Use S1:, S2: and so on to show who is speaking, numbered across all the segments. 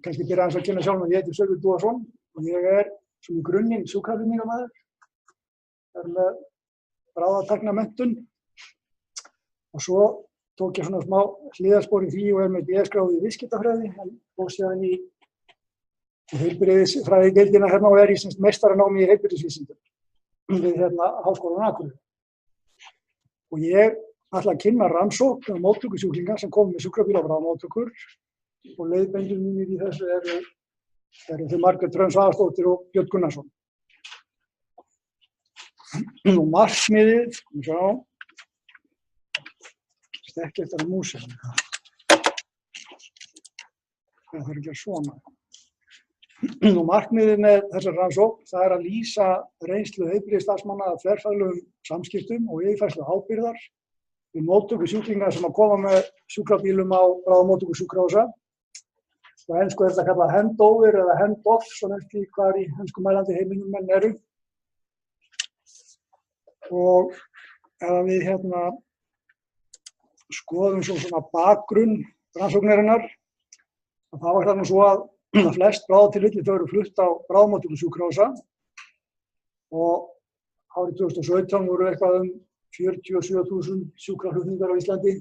S1: kannski byrja aðeins að kynna sjálf mig, ég heiti Sölvi Dúason og ég svona í grunninn sjúkraflutningamaður, með bráðatæknamenntun og svo tók ég svona smá hliðarspor í því og með BS-gráðu í viðskiptafræði, en fór síðan í heilbrigðisfræðideildina hérna og í meistaranámi í heilbrigðisvísindum við Háskólann á Akureyri. Og ég ætla að kynna rannsókn á móttökusjúklinga sem komu með sjúkrabíla á bráðamóttökur og leiðbeinir mínir í þessu eru þau Margrét Hrönn Svavarsdóttir og Björn Gunnarsson. Nú markmiðið, stekki eftir að músina. Það þarf ekki að svona. Nú markmiðið með þessar rannsókn, það að lýsa reynslu heilbrigðisstarfsmanna af þverfaglegum samskiptum og yfirfærslu ábyrgðar við móttökusjúklinga sem að koma með sjúkrabílum á bráðamóttökusjúkrahúsa. Á ensku þetta kallað handover eða handoff, svona eftir hvar í enskumælandi heiminum menn eru. Og ef við skoðum svona bakgrunn rannsóknarinnar, þá var það nú svo að flest bráðatilfelli þau eru flutt á bráðamóttökusjúkrahúsa og árið 2017 voru eitthvað 47.000 sjúkraflutningar á Íslandi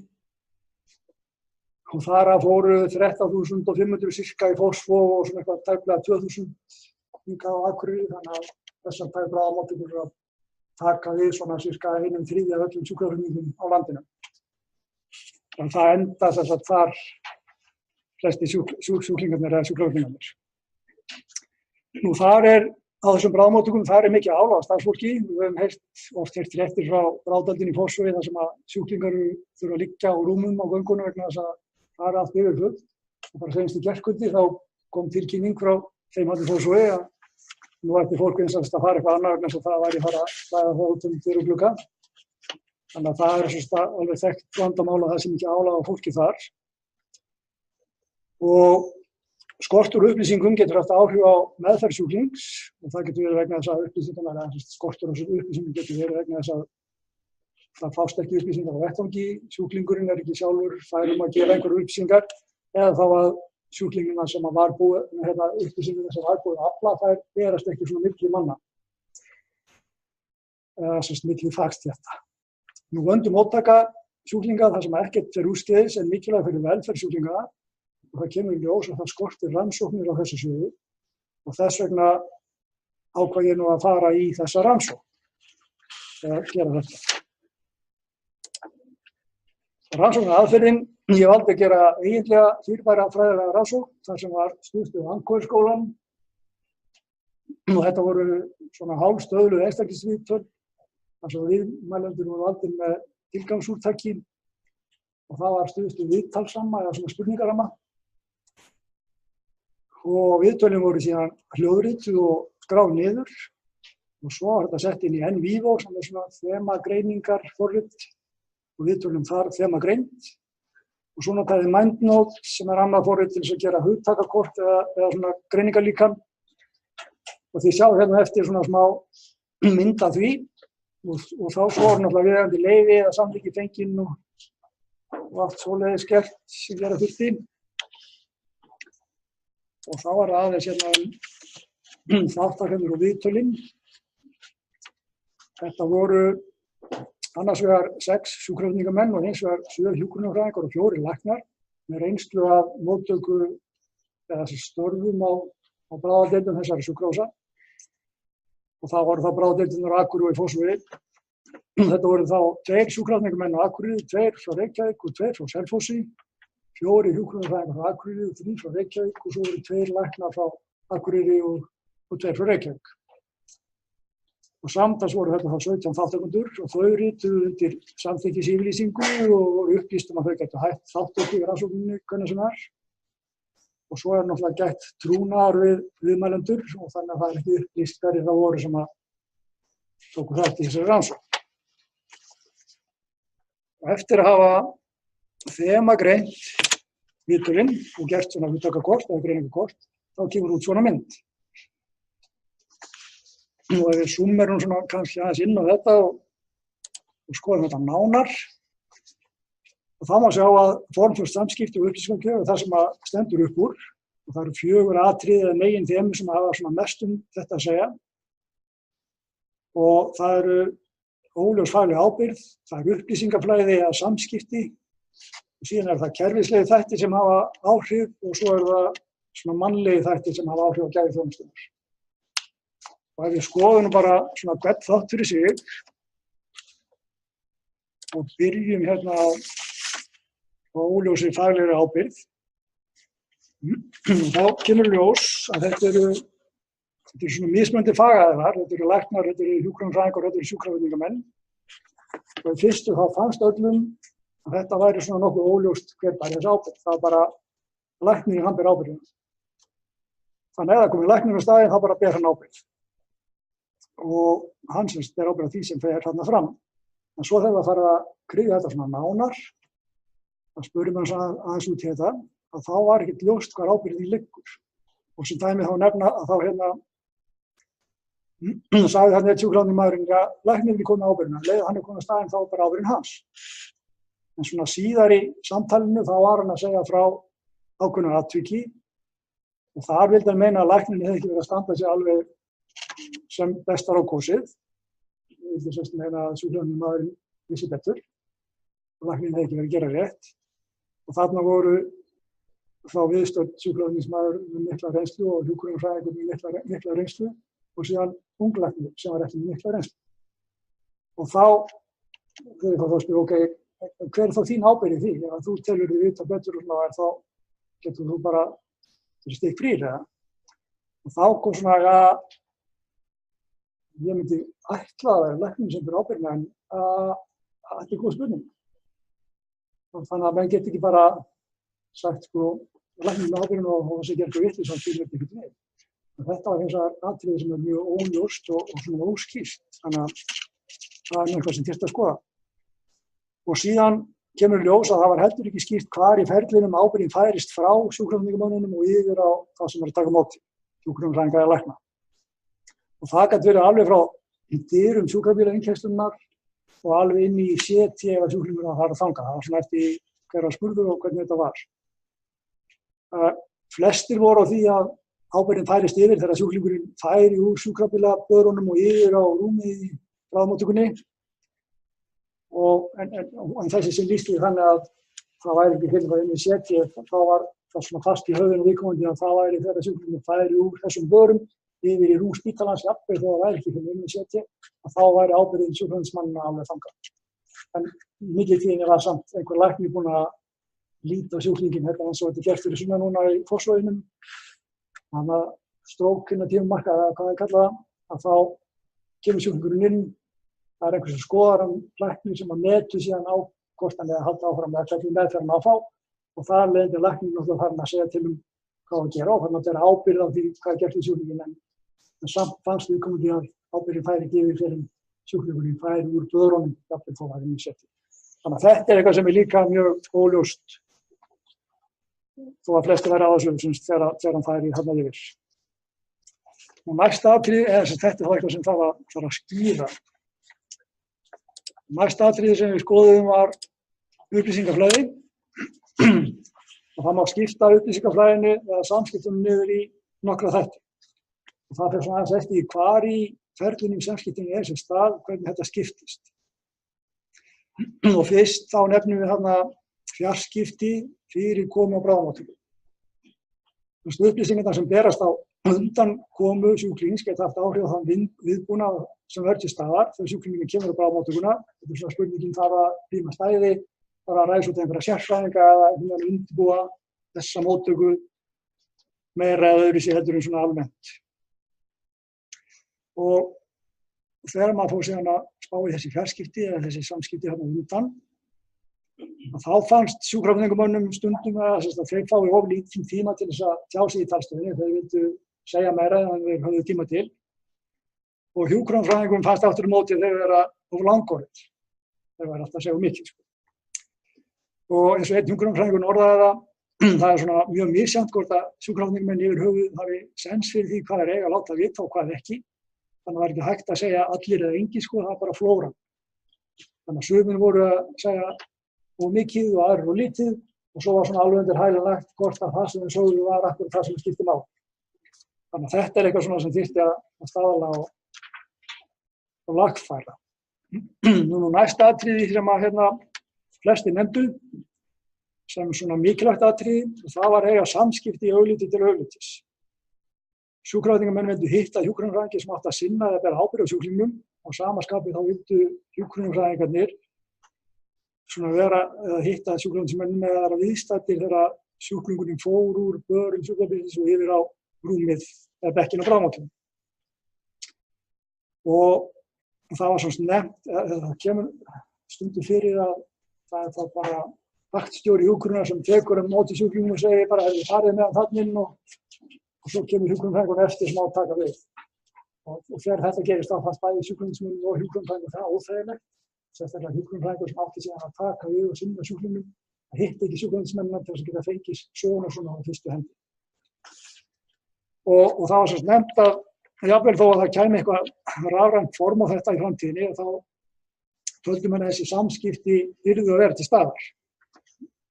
S1: og þar af fóru 13.500 sirka í Fossvog og svona eitthvað tæplega 2.000 hingað á Akureyri, þannig að þessar tvær bráðamóttökur eru að taka við svona sirka 1/3 af öllum sjúkraflutningum á landinu. Þannig að það enda þess að þar flesti sjúklingarnir eða sjúkraflutningarnir. Nú þar á þessum bráðamóttökum, þar mikið álag á starfsfólki. Við höfum oft heyrt fréttir frá bráðdeildinni í Fossvogi þar sem að sjúklingar þurfa að liggja á rúmum á göngunum vegna þess að það er allt yfirfullt. Og bara seinast í gærkvöldi þá kom tilkynning frá þeim í Fossvogi að nú ætti fólk að fara eitthvað annað vegna þess að það væri að fara að slæða það út fyrir glugga. Þannig að það alveg þekkt vandamál að það sé mikið álag á fólki þar. Og skortur upplýsingum getur haft áhrif á meðferð sjúklings og það getur verið vegna þess að upplýsingarnar, skortur á upplýsingum getur verið vegna þess að það fást ekki upplýsingar á vettvangi, sjúklingurinn ekki sjálfur fær að gefa einhverjar upplýsingar eða þá að sjúklingina sem var búið, upplýsingarna sem var búið að afla, þær berast ekki svona milli manna, eða milli fagstétta. Nú vöndu móttaka sjúklinga þar sem ekkert úrskeiðis en mikilvæg fyrir velferð sjúklinga. Og það kemur í ljós að það skortir rannsóknir á þessu sviði og þess vegna ákvað ég nú að fara í þessa rannsókn eða gera þetta. Rannsóknaraðferðin, ég valdi að gera eiginlega fyrirbæra fræðilega rannsókn þar sem var stuðst við Vancoilskólann og þetta voru svona hálfstöðluð einstaklingsviðtöl þar sem viðmælendur voru valdir með tilgangsúrtaki og það var stuðst við viðtalsramma eða svona spurningaramma. Og viðtölin voru síðan hljóðrituð og skráð niður og svo var þetta sett inn í NVivo sem svona þemagreiningarforrit og viðtölin þar þemagreind og svo notaði MindNote sem annað forrit til þess að gera hugtakakort eða svona greiningarlíkan og þið sjáu hérna eftir svona smá mynd af því og þá svo var náttúrulega viðeigandi leyfi eða samþykki fengin og allt svoleiðis gert sem gera þurfti. Og þá var það aðeins þáttakendur og viðtölin. Þetta voru annars vegar 6 sjúkraflutningamenn og hins vegar 7 hjúkrunarfræðingar og 4 læknar með reynslu af móttöku eða störfum á bráðadeildum þessara sjúkrahúsa. Og það voru þá bráðadeildirnar á Akureyri og í Fossvogi. Þetta voru þá 2 sjúkraflutningamenn á Akureyri, 2 frá Reykjavík og 2 frá Selfossi. 4 hjúkrunarfræðingar frá Akureyri og 3 frá Reykjavík og svo voru 2 læknar frá Akureyri og 2 frá Reykjavík. Og samtals voru þetta þá 17 þátttakendur og þau rituðu undir samþykkis-yfirlýsingu og upplýstum að þau gætu hætt þátttöku í rannsókninni hvenær sem er. Og svo náttúrulega gætt trúnaðar við viðmælendur og þannig að það ekki upplýst hverjir það voru sem að tóku þátt í þessari rannsókn. Og eftir að hafa þemagreint viðtölin og gert svona hugtakakort eða greiningakort, þá kemur út svona mynd. Og ef við súmmerum svona kannski aðeins inn á þetta og skoðum þetta nánar, og þá má sjá að formföst samskipti og upplýsingagjöf er það sem stendur upp úr Og það eru 4 atriði eða meginþemu sem hafa svona mest þetta að segja. Og það eru óljós fagleg ábyrgð, það eru upplýsingaflæði eða samskipti, og síðan það kerfislegi þættir sem hafa áhrif og svo það svona mannlegi þættir sem hafa áhrif á gæði þjónustunnar. Og ef við skoðum bara svona hvern þátt fyrir sig og byrjum hérna á óljósri faglegri ábyrgð, þá kemur ljós að þetta eru svona mismunandi fagaðilar, þetta eru læknar, þetta eru hjúkrunarfræðingar, þetta eru sjúkraflutningamenn. Og í fyrstu þá fannst öllum að þetta væri svona nokkuð óljóst hver bæri þessi ábyrgð. Það var bara læknir hann ber ábyrgðina. Þannig ef það komið læknir á staðinn þá bara ber hann ábyrgð. Og hann sem ber ábyrgð á því sem fer þarna fram. En svo þegar það farið að kryfja þetta svona nánar, þá spurði maður aðeins út í þetta, að þá var ekkert ljóst hvar ábyrgðin liggur. Og sem dæmi þá nefna að þá sagði hann sjúkraflutningamaðurinn, ja, læknirinn er komið ábyrgðina, leið hann er komið á staðinn þá bara ábyrgðin hans. En svona síðar í samtalinu þá var hann að segja frá ákveðnu atviki og þar vildi hann meina að læknirinn hefði ekki verið að standa sig alveg sem bestar á kosið. Ég vildi sérst meina að sjúkraflutningamaðurinn vissi betur og læknirinn hefði ekki verið að gera rétt. Og þarna voru þá viðstödd sjúkraflutningamaður með mikla reynslu og hjúkrunarfræðingur með mikla reynslu og síðan unglæknir sem var ekki með mikla reynslu. Og þá spyr, ok, hver er þá þín ábyrgð í því? Ef þú telur þig vita betur og svona, þá getur þú bara stikk frýr, eða? Og þá kom svona að ég myndi ætla að vera læknir sem ber ábyrgðina, en þetta er góð spurning. Og þannig að menn get ekki bara sagt, sko, læknir með ábyrgðina og þessi gerði vitlaust, þá skilur þetta ekki með. Þetta var hins vegar atriði sem er mjög óljóst og svona óskýrt, þannig að það er eitthvað sem þyrfti að skoða. Og síðan kemur ljós að það var heldur ekki skýrt hvar í ferlinum ábyrgðin færist frá sjúkraflutningamönnunum og yfir á það sem er að taka á móti, hjúkrunarfræðinga eða lækna. Og það gat verið alveg frá dyrum sjúkrabílainnkeyslunnar og alveg inn í CT ef sjúklingurinn var að fara þangað. Það var svona eftir hver var spurður og hvernig þetta var. Flestir voru á því að ábyrgðin færist yfir þegar sjúklingurinn færi úr sjúkrabílabörunum og yfir á rúmið í bráðamóttökunni. En þessi sem lýsti þannig að það væri ekki fyrir það inn í CT, þá var það svona fast í höfðinu viðkomandi að það væri þegar sjúklingurinn færi úr þessum börum yfir í rúm spítalans, jafnvel þó það væri ekki fyrir inn í CT, að þá væri ábyrgðin sjúkraflutningsmannanna alveg þangað. En mikið tíðinni var samt einhver læknir búinn að líta á sjúklinginn, þetta eins og þetta gert fyrir sunna núna í Fossvoginum. Þannig að strókina tímamarka, eða hvað ég kalla það, að þá kemur sjúklingurinn inn, það er einhver sem skoðar læknir sem að metu síðan á hvort hann er að halda áfram með hvernig meðferðin á að fá og þar leiðandi læknir náttúrulega farin að segja til hvað að gera og þannig að það er ábyrgð á því hvað er gert í sjúklinginn en samt fannst viðkomandi að ábyrgðin færi ekki yfir fyrir sjúklingurinn færi úr blöðrunum jafnvel þó það er inn í CT. Þannig að þetta er eitthvað sem er líka mjög óljóst þó að flestir væri á þessu þegar hann færi þarna yfir. Og næsta atriði þetta er það eitthvað sem þarf að skýra. Næsta atriði sem við skoðum var upplýsingaflæði og það má skipta upplýsingaflæðinu eða samskiptunum niður í nokkra þætti. Og það fer svona aðeins eftir í hvar í ferlinum samskiptunum er sem stað, hvernig þetta skiptist. Og fyrst þá nefnum við þarna fjarskipti fyrir komu á bráðamóttöku. Upplýsingarnar sem berast á undan komu sjúklings geta haft áhrif á þann viðbúnað sem verður til staðar þegar sjúklingurinn kemur á bráðamóttökuna. Þetta er svona spurningin þarf að rýma stæði, þarf að ræðast út einhverja sérfræðinga eða undirbúa þessa móttöku meira eða öðruvísi heldur en svona almennt. Og þegar maður fór síðan að spá í þessi fjarskipti eða þessi samskipti þarna undan, þá fannst sjúkraflutningamönnum stundum að þeir fái of lítinn tíma til þess að tjá sig í talstöðinni, þeir vildu segja meira en þeir höfðu tíma til. Og hjúkrunarfræðingum fannst aftur á móti þeir vera of langorðir. Þeir væru alltaf að segja mikið. Og eins og einn hjúkrunarfræðingur orðaði það er svona mjög misjafnt hvort að sjúkraflutningamenn yfir höfuð hafi sens fyrir því hvað þeir eiga að láta vita og hvað ekki. Þannig að það er ekki hægt að segja allir eða engin, það er bara flóran. Þannig að sumir voru að segja of mikið og aðrir of lítið og svo var svona alveg undir hælinn lagt hvort að það sem við sögðum var akkurat það sem skipti máli. Þannig að þetta eitthvað svona sem þyrfti að staðla og lagfæra. Nú næsta atriði sem að flestir nefndu sem svona mikilvægt atriði, og það var að eiga samskipti í augliti til auglitis. Sjúkraflutningamenn vildu hitta hjúkrunarfræðingi sem átti að sinna eða bera ábyrgð á sjúklingnum, og sama skapi þá vildu hjúkrunarfræðingarnir svona vera eða hitta sjúkraflutningsmennina eða vera viðstaddir þegar sjúklingurinn fór úr börum sjúkrabílsins og yfir á rúmið eða bekkinn á bráðamóttökunni. Og það var svona nefnt, það kemur stundum fyrir að það er þá bara vaktstjóri hjúkrunar sem tekur móti sjúklingum og segir bara þið farið með hann þarna inn og svo kemur hjúkrunarfræðingurinn eftir sem á að taka við. Og þegar þetta gerist þá fannst bæði sjúklingsmenn og hjúkrunarfræðingur það óþægilegt. Sérstaklega hjúkrunarfræðingur sem átti síðan að taka við og sinna sjúklingnum, að hitta ekki sjúklingsmennina til þess að geta fengið söguna svona á fyrstu hendi. Og það var svo nefnt að jafnvel þó að það kæmi eitthvað rafrænt form á þetta í framtíðinni og þá töldu menn að þessi samskipti yrðu að vera til staðar.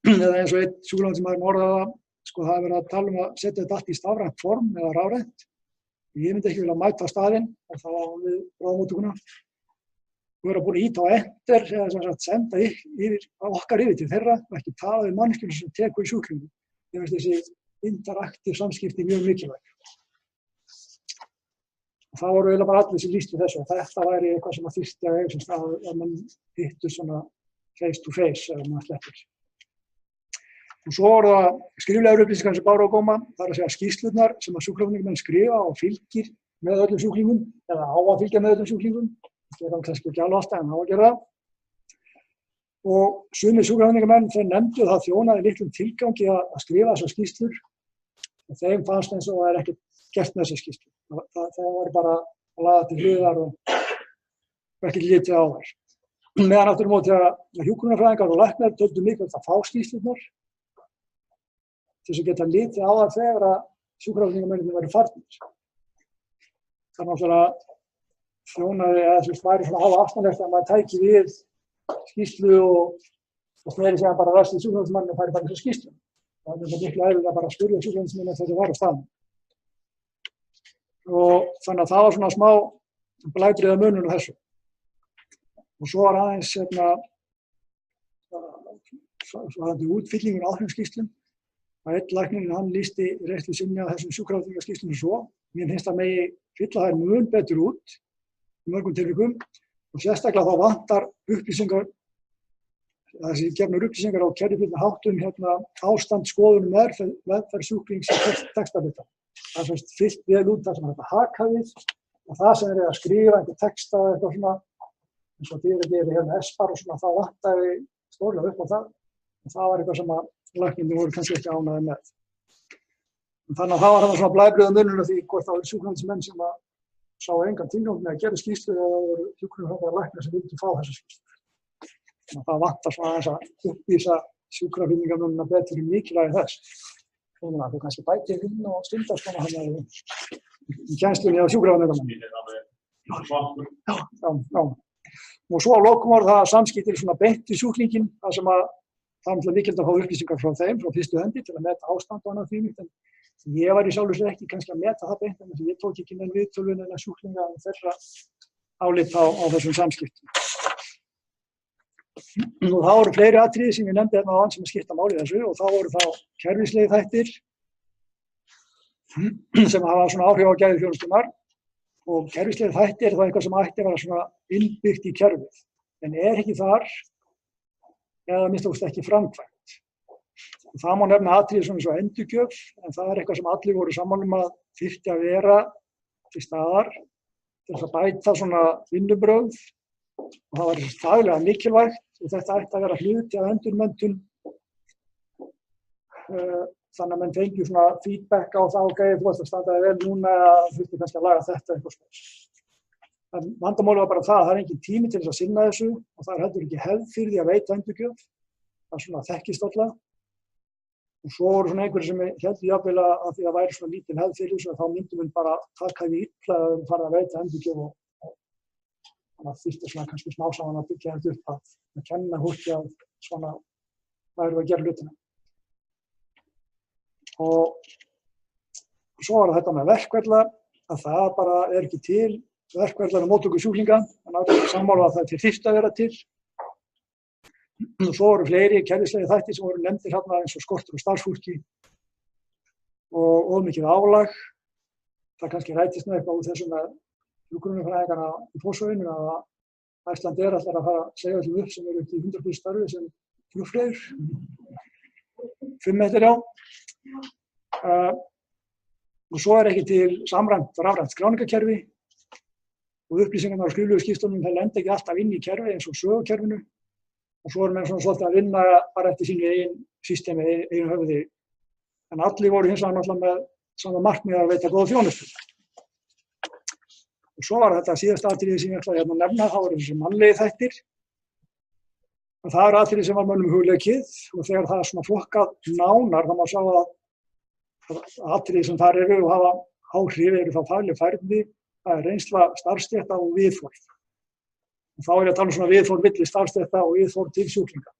S1: Eða eins og einn sjúkraflutningsmaður orðaði það, sko það er verið að tala að setja þetta allt í stafrænt form eða rafrænt. Ég myndi ekki vilja mæta á staðinn og það var við bráðamóttökuna og vera búin að ýta á enter eða sem sagt senda okkar yfir til þeirra og ekki tala við manneskjuna sem tekur í sjúklingum. Ég veist þessi interaktív samskipti mjög mikilvæg. Og það voru eiginlega bara allir sem lýstu þessu og þetta væri eitthvað sem að þyrfti að eiga sem stað að mann hittur svona face to face eða maður sleppir. Og svo voru það skriflegar upplýsingar sem báru á góma, það er að segja skýrslurnar sem að sjúkraflutningsmenn skrifa og fylgir með öllum sjúklingum eða á að fylgja með öllum sjúklingum. Það er kannski ekki alveg alltaf en á að gera það. Og sumir sjúkraflutningsmenn þeir nefndu það þjónaði litlum tilgangi að skrifa þessar skýrslur og þeim fannst eins og það er ekkert gert með þessar skýrslur. Það var bara að laða til hliðar og ekki litið á þær. Meðan aftur á móti að hjúkrunarfræðingar og læknar töldu mikilvægt að fá skýrslurnar til þess að geta litið á þær þegar að sjúkraflutningamennirnir væru farnir. Það náttúrulega þjónaði eða væri svona hafa afstæðanlegt að maður tæki við skýrslu og sneri sér bara ræst í sjúkraflutningsmanninn og færi bara þessar skýrslu. Það er miklu eðlilega bara að spyrja sjúkraflutningsmennina þegar þeir var á staðnum. Og þannig að það var svona smá blæbrigða munur á þessu. Og svo var aðeins útfyllingur á þeim skýrslum. Að einn læknirinn hann lýsti reynslu sinni á þessum sjúkraflutningaskýrslum svo. Mér finnst að megi fylla þær mun betur út í mörgum tilvikum og sérstaklega þá vantar upplýsingar, þessi gefnar upplýsingar á kerfibundna háttum ástand, skoðun, meðferð sjúklings í textabita. Það er fyllt vel út það sem þetta haka við og það sem að skrifa einhver texta eða eitthvað svona eins og þér hérna espar og svona það vantaði stórlega upp á það og það var eitthvað sem að læknirnir voru kannski ekki ánægðir með. Þannig að það var þarna svona blæbrigða munur af því hvort það voru sjúkraflutningsmenn sem að sá engan tilgang með að gera skýrslur eða það voru hjúkrunarfræðingar læknar sem vildu fá þessar skýrslur. Þannig að það vantar svona aðeins að upplýsa sjúkraflutningamennina betur í mikilvægi þess. Þannig að þú kannski bætir inn og stundar svona hann í kennslunni á sjúkraflutningamennum. Já. Og svo á lokum voru það samskiptir svona beint við sjúklinginn, það sem að það er náttúrulega mikilvægt að fá upplýsingar frá þeim, frá fyrstu hendi til að meta ástand og annað þvílíkt, en ég var í sjálfu sér ekki kannski að meta það beint, en ég tók ekki neinn viðtölun eða sjúklinga en þeirra álit á þessum samskiptum. Og það voru fleiri atriði sem ég nefndi hérna áðan sem skipta máli í þessu og þá voru þá kerfislegi þættir sem hafa svona áhrif á gæði þjónustunnar og kerfislegi þættir er það eitthvað sem ætti að vera svona innbyggt í kerfið, en er ekki þar eða minnst okkur ekki framkvæmt. Og það má nefna atriði svona eins og endurgjöf, en það er eitthvað sem allir voru sammála að þyrfti að vera til staðar til þess að bæta svona vinnubrögð og það var faglega mikilvægt og þetta ætti að vera hluti af endurmenntun þannig að menn fengju svona feedback á það ok, þú veist að standaði vel núna eða þurfti kannski að laga þetta eitthvað svona. En vandamálið var bara það er engin tími til þess að sinna þessu og það er heldur ekki hefð fyrir því að veita endurgjöf. Það er svona þekkist alltaf. Og svo voru svona einhverjir sem héldu jafnvel að því að væri svona lítil hefð fyrir þessu að þá myndum við bara taka því illa að við fara að veita endurgjöf og það þyrfti svona kannski smásaman að byggja þetta upp að kenna hútti að svona væru að gera hlutina. Og svo var þetta með verkferla, að það bara ekki til verkferlar á móttöku sjúklinga, en allir sammála að það þyrfti að vera til. Og svo voru fleiri kerfislegir þættir sem voru nefndir hérna eins og skortur á starfsfólki og of mikið álag. Það kannski rætist með eitthvað úr þessum með hjúkrunarfræðinganna í Fossvoginum að Icelandair ætlar að fara að segja öllum upp sem eru upp í 100% starfi sem flugfreyjur. 5 metrar, já. Og svo ekki til samræmt rafrænt skráningarkerfi og upplýsingarnar á skriflegu skýrslunum það lenda ekki alltaf inn í kerfi eins og sögukerfinu og svo menn svona svolítið að vinna bara eftir sínu eigin systemi, eigin höfði. En allir voru hins vegar náttúrulega með sama markmið að veita góða þjónustu. Og svo var þetta síðasta atriði sem ég ætlaði að nefna, það voru þessi mannlegi þættir. Og það eru atriði sem var mönnum hugleikið og þegar það er svona flokkað nánar þá má sjá að atriði sem þar eru og hafa áhrif eru þá fagleg færni, það er reynsla starfsstétta og viðhorf. Og þá ég að tala um svona viðhorf milli starfsstétta og viðhorf til sjúklinga.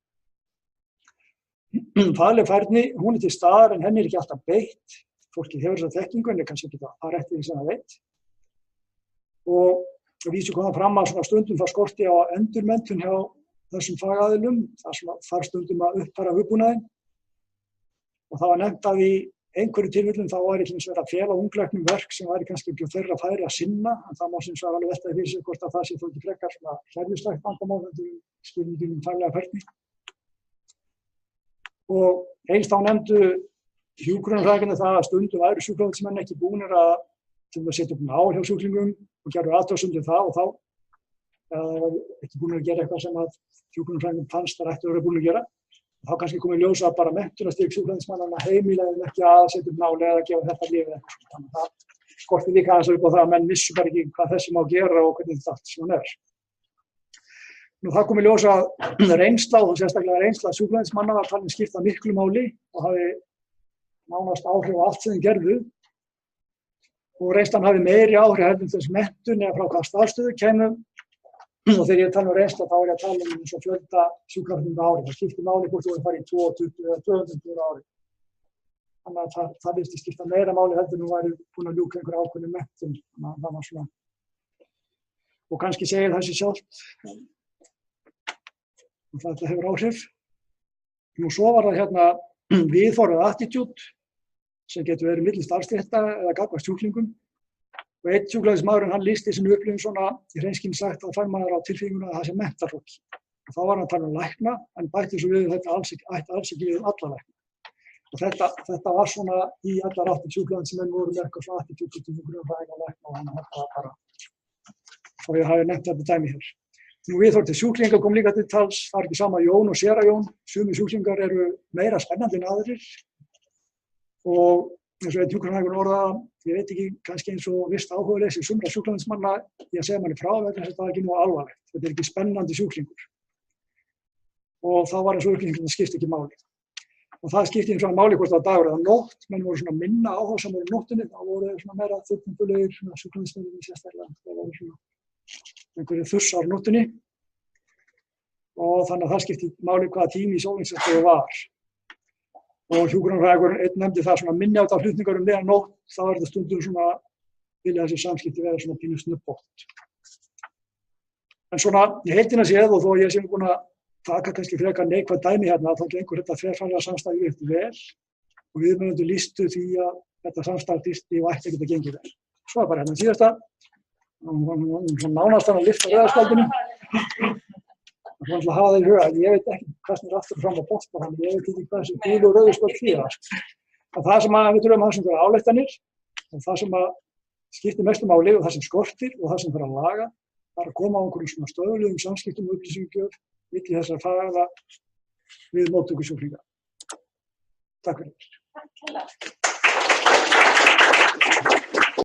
S1: Fagleg færni, hún til staðar en henni ekki alltaf beitt. Fólki hefur þessa þekkingu en kannski ekki það eftir því sem það veit. Og vísu kom það fram að svona stundum það skorti á endurmenntun hjá þessum fagaðilum, það sem þarf stundum að uppfæra hugbúnaðinn. Og það var nefnt að í einhverju tilfellum þá væri hins vegar að fela unglæknum verk sem væri kannski ekki þeirra færi að sinna, en það má sem svo alveg velta fyrir sig hvort að það sé þó ekki frekar svona kerfislægt vandamál heldur skilningum faglega færni. Og eins þá nefndu hjúkrunarfræðingarnir það að stundum væru sjúkrahúsmenn ekki búnir að setja upp nál hjá sjúklingum og gerðu athugasemd við það og þá eða ekki búnir að gera eitthvað sem að hjúkrunarfræðingum fannst að ættu að vera búnir að gera. Og þá kannski komið ljós að bara menntunarstig sjúkrahúsmannanna heimilaði ekki að setja upp nál eða að gefa þetta lyf eða eitthvað. Þannig að það skorti líka aðeins upp á það að menn vissu bara ekki hvað þessi má gera og hvernig þetta allt svona er. Nú það komið ljós að reynsla og sérstaklega reynsla sjúkrahúsmanna var talin skipta miklu máli og hafi nánast áhrif á allt sem þeir gerðu. Og reynslan hafi meiri áhrif heldur þess menntun eða frá hvaða starfsstöðu kemur. Og þegar ég tala um reynsla þá ég að tala um eins og fjölda sjúkraflutninga á ári. Það skiptir máli hvort þú farið í 20 eða 200 ári. Þannig að það virðist skipta meira máli heldur nú væri búin að ljúka einhverja ákveðnu menntun. Þannig að það var svona. Og kannski segir þessi sjálft. Og þetta hefur áhrif. Nú svo var það hérna viðhorf eða attitude sem getur verið milli starfsstétta eða gagnvart sjúklingum. Og einn sjúkrahúsmaðurinn hann lýsti þessum upplifun svona í hreinskilni sagt að fær maður á tilfinninguna að það sé menntafólk. Og þá var hann að tala um lækna en bætti svo við þetta ætti alls ekki við alla lækna. Og þetta var svona í allar áttir sjúkrahúsmenn voru með eitthvað svona attitúd til hjúkrunarfræðinga og lækna og hann þetta var bara og ég hafi nefnt þetta dæmi hér. Nú viðhorf til sjúklinga kom líka til tals, það er ekki sama Jón og séra Jón, sumir sjúklingar eru meira spennandi en aðrir og eins og einn hjúkrunarfræðingur orðaði, ég veit ekki, kannski eins og visst áhugaleysi sumra sjúkrahúsmanna í að segja manni frá vegna þess að þetta var ekki nú alvarlegt, þetta ekki spennandi sjúklingur. Og þá var eins og upplýsingin það skipti ekki máli. Og það skipti eins og máli hvort það var dagur eða nótt, menn voru svona minna áhugasamir í nóttinni, þá voru svona meira þurrkumfulegir, svona sjúkrahúsmenn sérstaklega, það voru svona einhverjir þursar nóttinni. Og þannig að það skipti máli hvaða tími í sólarhringsins var. Og hjúkrunarfræðingurinn einn nefndi það svona minni á þetta flutningar meðan nótt, þá er þetta stundum svona vilja þessi samskipti vera svona pínu snubbótt. En svona í heildina séð og þó ég sé búin að taka kannski frekar neikvæð dæmi hérna, þá gengur þetta þverfaglega samstarf eftir vel og viðmælendur lýstu því að þetta samstarf dýrti og ætti að geta gengið vel. Svo bara hérna síðasta, svona nánast hann að lyfta rauðarspjaldinu. Það er að hafa það í huga, ég veit ekki hvað sem aftur fram á bolta, þannig ég veit ekki hvað sem gul og rauðarspjald þýðir. En það sem við þurfum að hafa sem fyrir ályktanir og það sem skiptir mestu máli og það sem skortir og það sem fyrir að laga, það er að koma á einhverjum svona stöðuglegum samskiptum og upplýsingagjöf milli þessara fagaðila við móttöku sjúklinga. Takk fyrir.